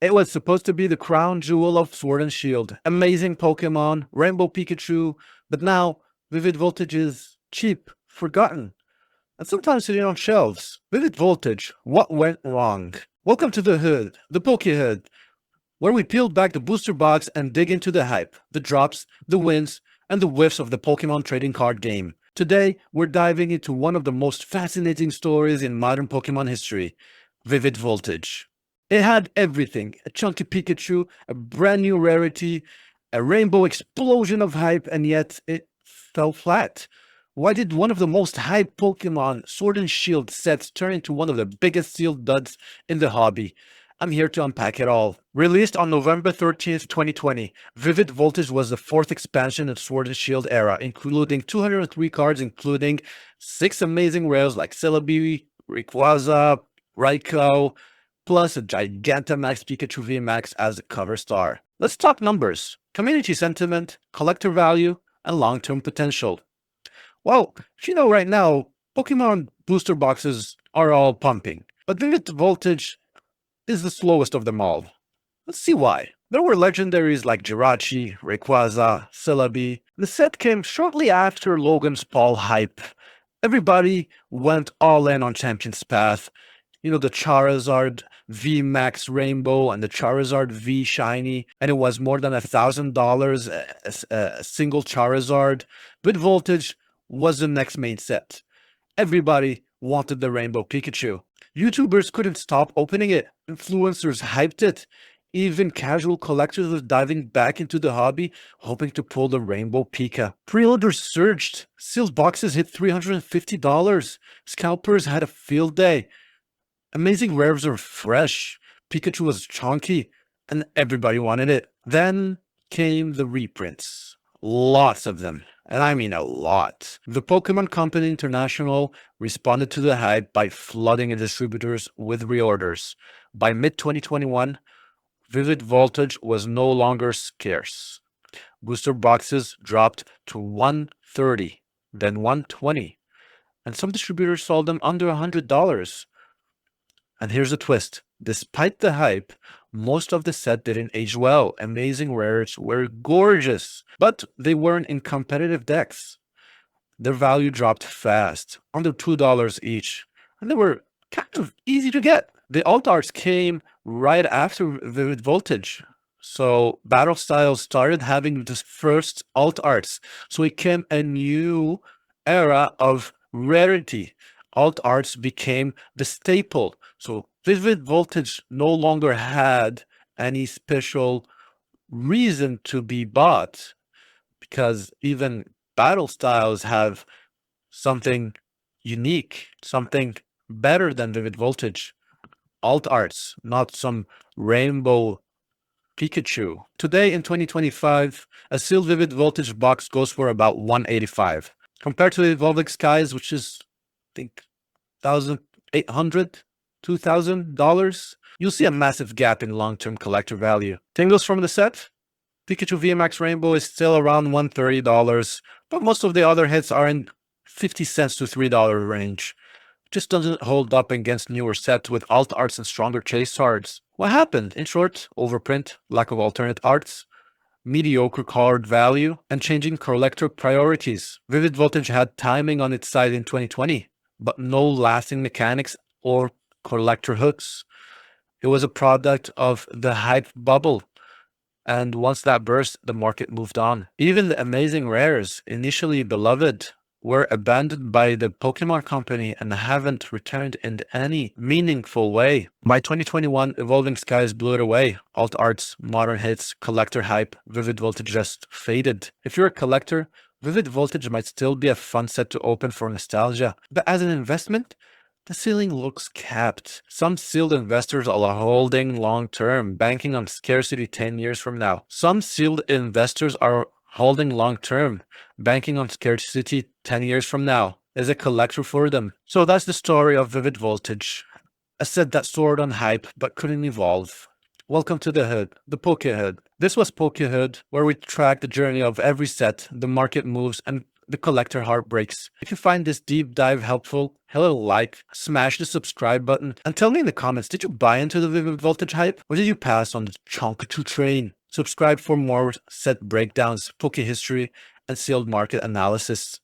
It was supposed to be the crown jewel of Sword and Shield. Amazing Pokemon, Rainbow Pikachu, but now Vivid Voltage is cheap, forgotten, and sometimes sitting on shelves. Vivid Voltage, what went wrong? Welcome to the Hood, the Poke Hood, where we peel back the booster box and dig into the hype, the drops, the wins, and the whiffs of the Pokemon trading card game. Today, we're diving into one of the most fascinating stories in modern Pokemon history, Vivid Voltage. It had everything: a chunky Pikachu, a brand new rarity, a rainbow explosion of hype, and yet it fell flat. Why did one of the most hyped Pokemon Sword and Shield sets turn into one of the biggest sealed duds in the hobby? I'm here to unpack it all. Released on November 13th, 2020, Vivid Voltage was the fourth expansion of Sword and Shield era, including 203 cards, including 6 amazing rares like Celebi, Rayquaza, Raikou, plus a Gigantamax Pikachu VMAX as a cover star. Let's talk numbers, community sentiment, collector value, and long-term potential. Well, right now, Pokemon booster boxes are all pumping, but Vivid Voltage is the slowest of them all. Let's see why. There were legendaries like Jirachi, Rayquaza, Celebi. The set came shortly after Logan's Paul hype. Everybody went all in on Champion's Path. The Charizard V Max Rainbow and the Charizard V Shiny, and it was more than $1,000 a single Charizard. But Voltage was the next main set. Everybody wanted the Rainbow Pikachu. YouTubers couldn't stop opening it. Influencers hyped it. Even casual collectors were diving back into the hobby, hoping to pull the Rainbow Pika. Pre-orders surged. Sealed boxes hit $350. Scalpers had a field day. Amazing rares were fresh. Pikachu was chunky, and everybody wanted it. Then came the reprints. Lots of them. And I mean a lot. The Pokemon Company International responded to the hype by flooding its distributors with reorders. By mid-2021, Vivid Voltage was no longer scarce. Booster boxes dropped to $130, then $120, and some distributors sold them under $100. And here's the twist. Despite the hype, most of the set didn't age well. Amazing rares were gorgeous, but they weren't in competitive decks. Their value dropped fast, under $2 each, and they were kind of easy to get. The alt arts came right after Vivid Voltage. So Battle Styles started having the first alt arts. So it came a new era of rarity. Alt arts became the staple. So Vivid Voltage no longer had any special reason to be bought, because even Battle Styles have something unique, something better than Vivid Voltage. Alt arts, not some Rainbow Pikachu. Today in 2025, a sealed Vivid Voltage box goes for about $185. Compared to Evolving Skies, which is, I think, $1,800, $2,000, you'll see a massive gap in long-term collector value. Tingles from the set? Pikachu VMAX Rainbow is still around $130, but most of the other hits are in 50 cents to $3 range. Just doesn't hold up against newer sets with alt arts and stronger chase cards. What happened? In short, overprint, lack of alternate arts, mediocre card value, and changing collector priorities. Vivid Voltage had timing on its side in 2020, but no lasting mechanics or collector hooks. It was a product of the hype bubble, and once that burst, the market moved on. Even the amazing rares, initially beloved, were abandoned by the Pokemon Company and haven't returned in any meaningful way. By 2021, Evolving Skies blew it away. Alt arts, modern hits, collector hype, Vivid Voltage just faded. If you're a collector, Vivid Voltage might still be a fun set to open for nostalgia, but as an investment, the ceiling looks capped. Some sealed investors are holding long-term, banking on scarcity 10 years from now. Some sealed investors are holding long-term, banking on scarcity 10 years from now. Is a collector for them. So that's the story of Vivid Voltage. A set that soared on hype but couldn't evolve. Welcome to the Hood, the Poke Hood. This was Poke Hood, where we track the journey of every set, the market moves, and the collector heartbreaks. If you find this deep dive helpful, hit a like, smash the subscribe button, and tell me in the comments, did you buy into the Vivid Voltage hype, or did you pass on the Chonkachu train? Subscribe for more set breakdowns, Poke history, and sealed market analysis.